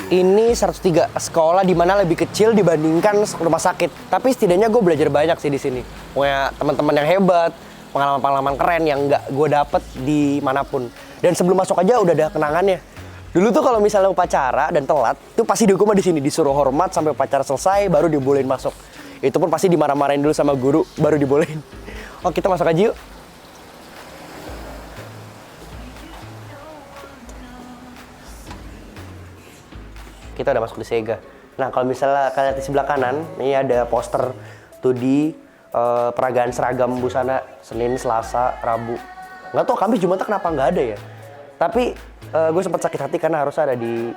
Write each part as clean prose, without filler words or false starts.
Ini 103 sekolah di mana lebih kecil dibandingkan rumah sakit. Tapi setidaknya gue belajar banyak sih di sini. Punya teman-teman yang hebat, pengalaman-pengalaman keren yang nggak gue dapet di manapun. Dan sebelum masuk aja udah ada kenangannya. Dulu tuh kalau misalnya upacara dan telat, tuh pasti dihukumnya di sini, disuruh hormat sampai upacara selesai baru dibolehin masuk. Itu pun pasti dimarah-marahin dulu sama guru baru dibolehin. Oh, kita masuk aja yuk. Kita udah masuk di Sega. Nah, kalau misalnya kalian lihat di sebelah kanan, ini ada poster tuh di peragaan seragam busana Senin, Selasa, Rabu. Nggak tahu Kamis, Jumat kenapa nggak ada ya. Tapi gue sempat sakit hati karena harus ada di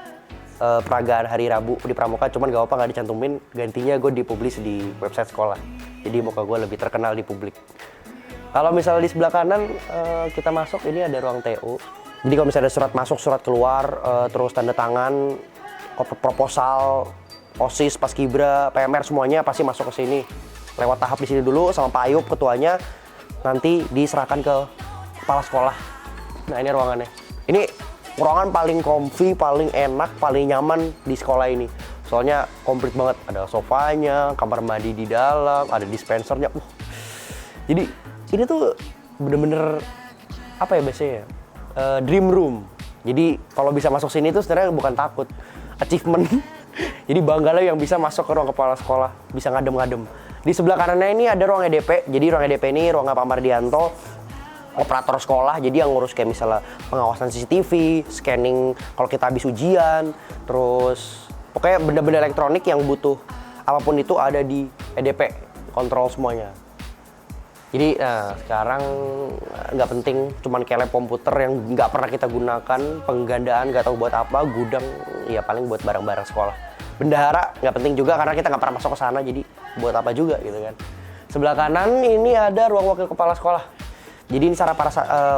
peragaan hari Rabu di Pramuka, cuman gak apa nggak dicantumin. Gantinya gue dipublish di website sekolah. Jadi muka gue lebih terkenal di publik. Kalau misalnya di sebelah kanan kita masuk, ini ada ruang TO. Jadi kalau misalnya ada surat masuk, surat keluar, terus tanda tangan, proposal, OSIS, Paskibra, PMR semuanya pasti masuk ke sini. Lewat tahap di sini dulu sama Pak Ayub ketuanya, nanti diserahkan ke kepala sekolah. Nah, ini ruangannya. Ini ruangan paling comfy, paling enak, paling nyaman di sekolah ini. Soalnya komplit banget, ada sofanya, kamar mandi di dalam, ada dispensernya. Jadi ini tuh bener-bener apa ya biasanya? Dream room. Jadi kalau bisa masuk sini tuh sebenarnya bukan takut, achievement. Jadi bangga lah yang bisa masuk ke ruang kepala sekolah, bisa ngadem-ngadem. Di sebelah kanannya ini ada ruang EDP. Jadi ruang EDP ini ruang Pak Mardianto, operator sekolah. Jadi yang ngurus kayak misalnya pengawasan CCTV, scanning kalau kita habis ujian, terus pokoknya benda-benda elektronik yang butuh apapun itu ada di EDP, kontrol semuanya. Jadi nah, sekarang nggak penting, cuman kayak lab komputer yang nggak pernah kita gunakan, penggandaan nggak tahu buat apa, gudang ya paling buat barang-barang sekolah. Bendahara nggak penting juga karena kita nggak pernah masuk ke sana, jadi buat apa juga gitu kan. Sebelah kanan ini ada ruang wakil kepala sekolah. Jadi ini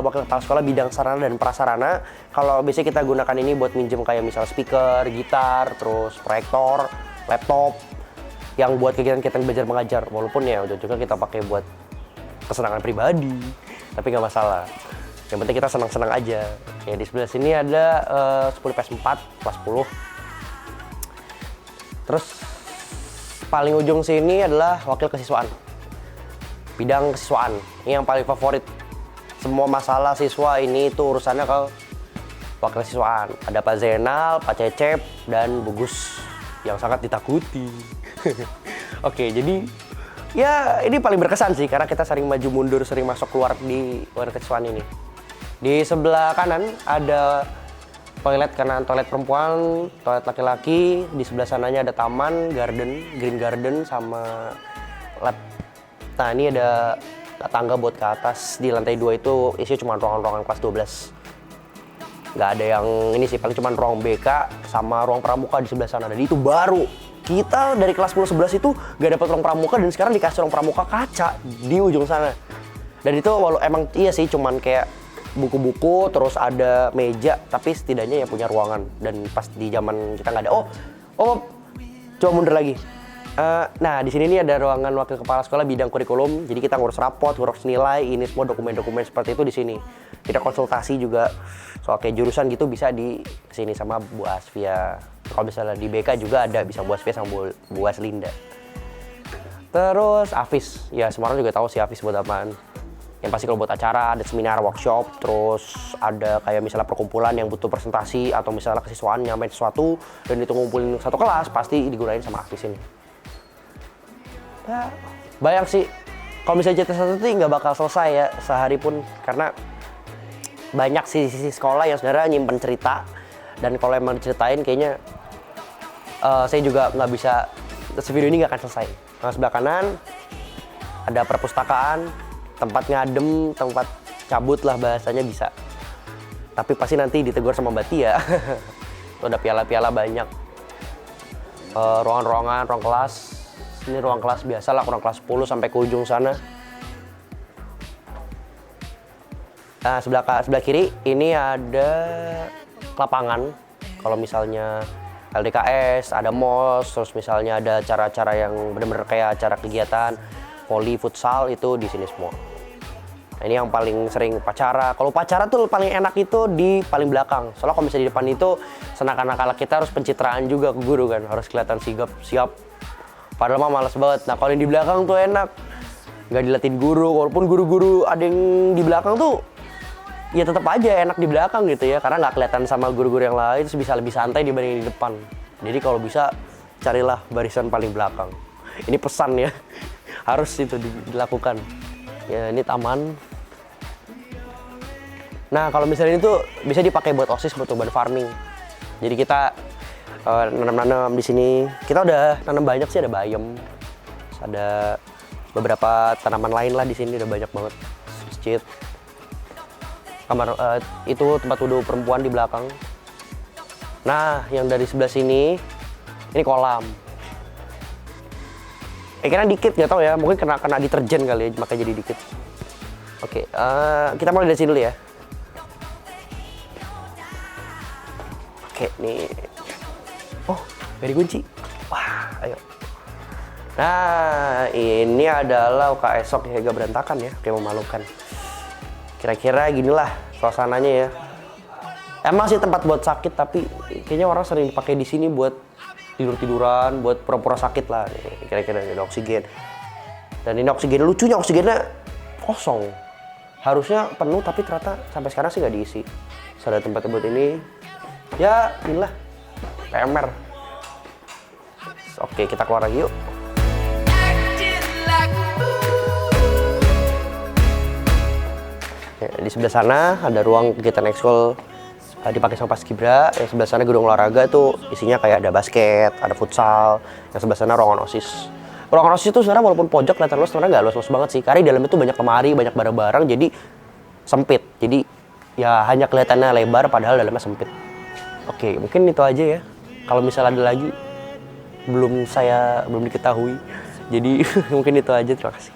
wakil kepala sekolah bidang sarana dan prasarana. Kalau biasanya kita gunakan ini buat minjem kayak misal speaker, gitar, terus proyektor, laptop, yang buat kegiatan belajar mengajar. Walaupun ya ujung-ujungnya kita pakai buat kesenangan pribadi, tapi nggak masalah. Yang penting kita senang-senang aja. Ya di sebelah sini ada 10 PS4 kelas 10. Terus paling ujung sini adalah wakil kesiswaan, bidang kesiswaan. Ini yang paling favorit. Semua masalah siswa ini itu urusannya ke wakil kesiswaan. Ada Pak Zainal, Pak Cecep, dan Bu Gus yang sangat ditakuti. Oke, jadi ya ini paling berkesan sih karena kita sering maju mundur, sering masuk keluar di wakil kesiswaan ini. Di sebelah kanan ada toilet kanan, toilet perempuan, toilet laki-laki. Di sebelah sananya ada taman, green garden sama lab. Nah, ini ada tangga buat ke atas. Di lantai 2 itu isinya cuma ruangan-ruangan kelas 12. Nggak ada yang ini sih, paling cuma ruang BK sama ruang pramuka di sebelah sana. Dan itu baru. Kita dari kelas 10-11 itu nggak dapat ruang pramuka dan sekarang dikasih ruang pramuka kaca di ujung sana. Dan itu walau emang iya sih cuman kayak buku-buku terus ada meja, tapi setidaknya ya punya ruangan. Dan pas di zaman kita nggak ada. Oh, coba mundur lagi. Nah, di sini nih ada ruangan wakil kepala sekolah bidang kurikulum. Jadi kita ngurus rapot, ngurus nilai, ini semua dokumen-dokumen seperti itu di sini. Kita konsultasi juga soal kayak jurusan gitu bisa di sini sama Bu Asfia. Kalau misalnya di BK juga ada, bisa Bu Asfia sama Bu Aslinda. Terus Afis, ya semua orang juga tahu sih Afis buat apaan. Yang pasti kalau buat acara, ada seminar, workshop, terus ada kayak misalnya perkumpulan yang butuh presentasi atau misalnya kesiswaan nyampein sesuatu dan itu ngumpulin satu kelas, pasti digunain sama Afis ini. Ya, bayang sih, kalau misalnya JT1 itu nggak bakal selesai ya sehari pun, karena banyak sisi sekolah yang sebenarnya nyimpen cerita, dan kalau emang diceritain kayaknya saya juga nggak bisa, video ini nggak akan selesai. Nah, sebelah kanan ada perpustakaan, tempat ngadem, tempat cabut lah bahasanya bisa. Tapi pasti nanti ditegur sama Mbak Tia. Tuh ada piala-piala banyak. Ruangan-ruangan, ruang kelas. Ini ruang kelas biasa lah, ruang kelas 10 sampai ke ujung sana. Nah, sebelah kiri ini ada lapangan. Kalau misalnya LDKS, ada MOS, terus misalnya ada acara-acara yang benar-benar kayak acara kegiatan voli, futsal, itu di sini semua. Nah, ini yang paling sering upacara. Kalau upacara tuh paling enak itu di paling belakang. Soalnya kalau misalnya di depan itu seakan-akan kita harus pencitraan juga ke guru kan, harus kelihatan sigap, siap. Padahal mah males banget. Nah, kalau yang di belakang tuh enak. Nggak dilatih guru, walaupun guru-guru ada yang di belakang tuh ya tetap aja enak di belakang gitu ya, karena nggak kelihatan sama guru-guru yang lain, terus bisa lebih santai dibanding di depan. Jadi kalau bisa carilah barisan paling belakang. Ini pesan ya, harus itu dilakukan. Ya ini taman. Nah kalau misalnya itu bisa dipakai buat OSIS, buat urban farming. Jadi kita nanam-nanam di sini. Kita udah nanam banyak sih, ada bayam, ada beberapa tanaman lain lah di sini, udah banyak banget. Masjid, kamar itu tempat wudhu perempuan di belakang. Nah yang dari sebelah sini ini kolam. Kayaknya dikit, nggak tahu ya, mungkin kena deterjen kali ya, makanya jadi dikit. Oke, kita mulai dari sini dulu ya. Oke, nih. Oh, gak dikunci. Wah, ayo. Nah, ini adalah UKS sok ya, agak berantakan ya, kayak memalukan. Kira-kira ginilah suasananya ya. Emang sih tempat buat sakit, tapi kayaknya orang sering dipakai di sini buat tidur-tiduran, buat pura-pura sakit lah. Kira-kira ada oksigen. Dan ini oksigen, lucunya oksigennya kosong. Harusnya penuh, tapi ternyata sampai sekarang sih nggak diisi. Terus ada tempat buat ini. Ya, inilah PMR. Oke, kita keluar lagi yuk. Ya, di sebelah sana ada ruang kegiatan ekskul dipakai sama Paskibra. Yang sebelah sana gedung olahraga itu isinya kayak ada basket, ada futsal. Yang sebelah sana ruangan OSIS. Ruangan OSIS itu sebenarnya walaupun pojok kelihatan luas, sebenarnya nggak luas-luas banget sih. Karena di dalam itu banyak lemari, banyak barang-barang, jadi sempit. Jadi ya hanya kelihatannya lebar padahal dalamnya sempit. Oke, mungkin itu aja ya. Kalau misalnya ada lagi belum diketahui. Jadi mungkin itu aja, terima kasih.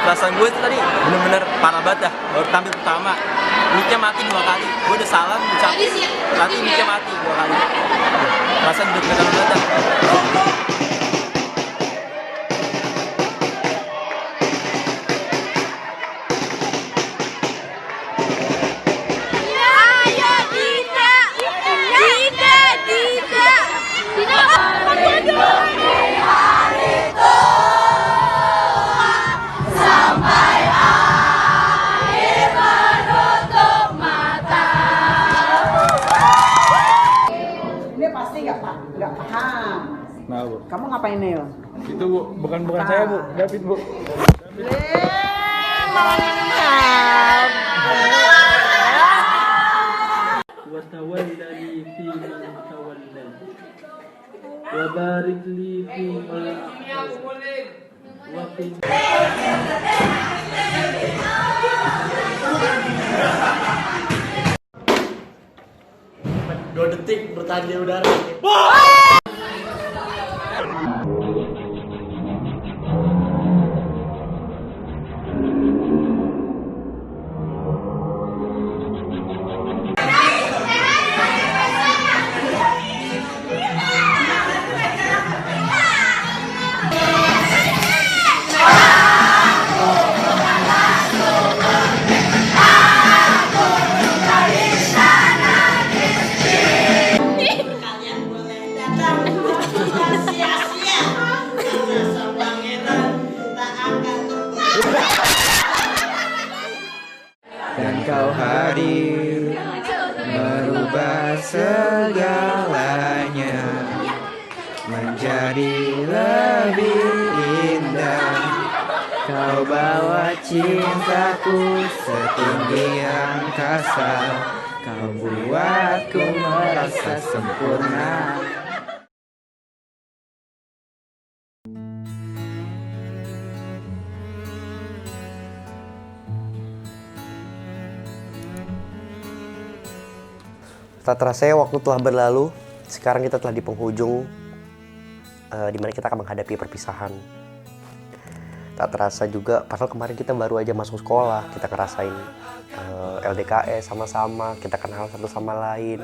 Perasaan gue itu tadi bener-bener parah banget dah. Baru tampil pertama, mic-nya mati 2 kali. Gue udah salam, ucapin, tapi mic-nya mati 2 kali. Perasaan deg-degan banget dah. Nah, Bu. Kamu ngapain Nil? Itu Bu, bukan saya Bu, David Bu. وتولني فيمن توليت وبارك لي فيما وقنا 2 detik bertahan di udara. Kalian boleh datang tanpa sia-sia karena sang pangeran tak akan Dan kau hadir merubah segalanya menjadi lebih indah. Kau bawa cintaku setinggi angkasa. Kau buatku merasa sempurna. Tak terasa waktu telah berlalu, sekarang kita telah di penghujung di mana kita akan menghadapi perpisahan. Tak terasa juga, padahal kemarin kita baru aja masuk sekolah, kita ngerasain LDKS sama-sama, kita kenal satu sama lain,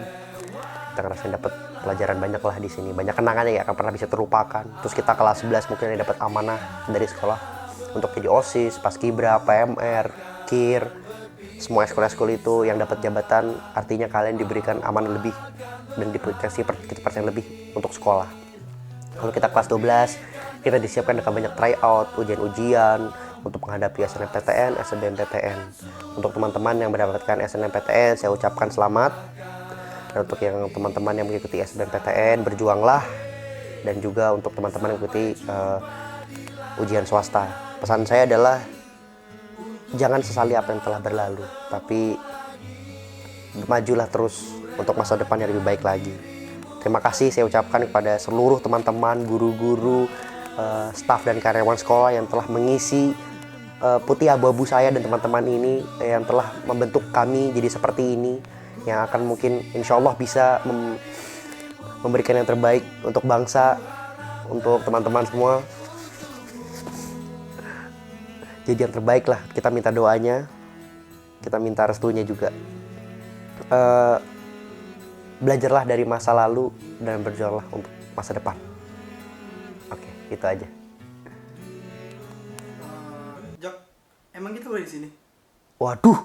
kita ngerasain dapat pelajaran banyak lah di sini, banyak kenangan yang gak akan pernah bisa terlupakan. Terus kita kelas 11 mungkin dapat amanah dari sekolah untuk jadi OSIS, Paskibra, PMR, KIR, semua ekskul-ekskul itu yang dapat jabatan, artinya kalian diberikan amanah lebih dan dikasih kepercayaan lebih untuk sekolah. Kalau kita kelas 12, kita disiapkan dengan banyak tryout, ujian-ujian untuk menghadapi SNMPTN, SBMPTN. Untuk teman-teman yang mendapatkan SNMPTN, saya ucapkan selamat. Dan untuk yang teman-teman yang mengikuti SBMPTN, berjuanglah. Dan juga untuk teman-teman yang mengikuti ujian swasta. Pesan saya adalah jangan sesali apa yang telah berlalu, tapi majulah terus untuk masa depan yang lebih baik lagi. Terima kasih saya ucapkan kepada seluruh teman-teman, guru-guru, staf dan karyawan sekolah yang telah mengisi putih abu-abu saya dan teman-teman ini, yang telah membentuk kami jadi seperti ini, yang akan mungkin insya Allah bisa memberikan yang terbaik untuk bangsa, untuk teman-teman semua. Jadi yang terbaik lah, kita minta doanya, kita minta restunya juga. Belajarlah dari masa lalu dan berjuanglah untuk masa depan. Oke, itu aja. Jok, emang kita boleh di sini? Waduh,